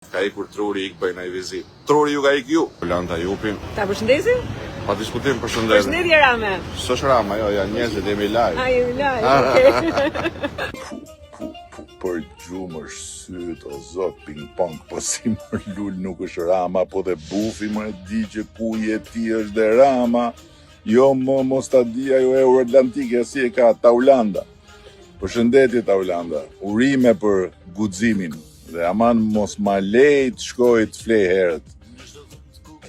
Ka ikur truri, ik bëjnë ai vizit. Truri ju ka ik ju. Lanta jupin. Ta përshëndesim? Pa diskutim përshëndetje. Përshëndetje Rame. S'është Rama, jo, janë njerëzit jemi live. Jemi live, okay. Për gjumër syt o zot ping pong, po si më lull nuk është Rama, po dhe bufi më e di që ku je ti është dhe Rama, jo mos ta di ajo Euroatlantike, si e ka Taulanda. Përshëndetje Taulanda, urime për guximin dhe aman mos ma lej të shkoj të flej herët.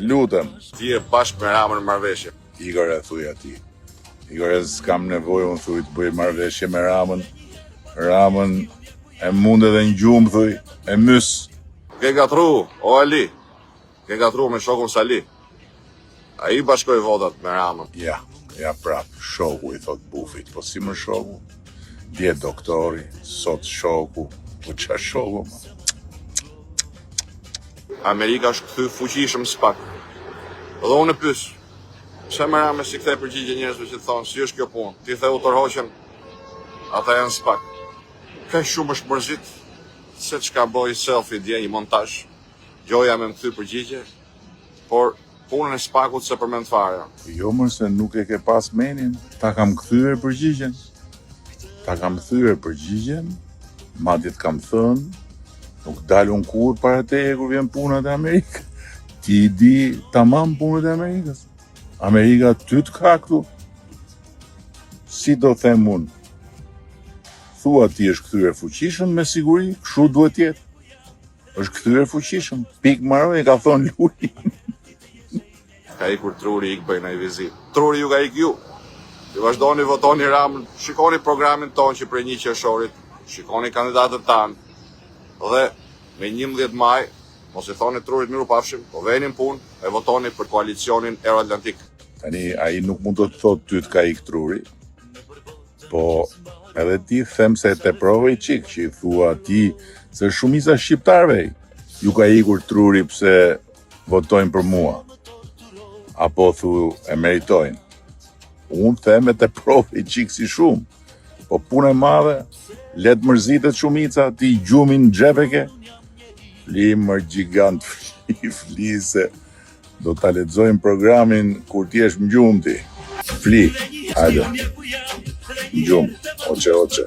Lutem. Ti e bashkë me Ramën në marrëveshje. Igor e thuj ati. Igor e s'kam nevojë, unë thuj të bëj marrëveshje me Ramën. Ramën e mund edhe në gjumë, thuj, e mys. Ke gatru, o Ali. Ke gatru me shokun Sali. A i bashkoj votat me Ramën. Ja prap, shoku i thot bufit, po si më shoku? Dje doktori, sot shoku, po qa shoku ma? Amerika është kthy fuqishëm s'pak. Dhe unë e pys. Pse me Ramën si kthej përgjigje njerëzve që thonë, si është kjo punë? Ti the u tërhoqen, ata janë s'pak. Ka shumë është mërzit, se çka boj selfie dje, i montazh. Gjoja me më kthy përgjigje, por punën e spakut se përmend fare. Jo mërse nuk e ke pas menin, ta kam kthyer përgjigjen. Ta kam thyer përgjigjen, madje të kam thënë, nuk dalun kur para teje kur vjen punat e Amerikës. Ti di tamam punët e Amerikës. Amerika ty të ka këtu. Si do them unë? Thua ti është kthyer fuqishëm, me siguri, kështu duhet jetë. Është kthyer fuqishëm, pik maroj, ka thonë Luli. Ka ikur truri, ik bëjnë ai vizit. Truri ju ka ik ju. Ju vazhdoni votoni Ramën, shikoni programin ton që prej 1 qershorit, shikoni kandidatët tanë, dhe me 11 maj, mos i thoni trurit miru pafshim, po venin punë e votoni për koalicionin Euroatlantik. Tani, ai nuk mund të thot ty të ka ik truri, po edhe ti them se te provoj qik, që i thua ti se shumica shqiptarve ju ka ikur truri pse votojnë për mua, apo thu e meritojnë. Unë them e te provoj qik si shumë, po punë e madhe, let mërzitet shumica, ti gjumin në xhepeke, fli mër gjigant, fli se do ta lexojmë programin kur ti jesh në gjumë ti. Fli, hajde, në gjumë, oqe.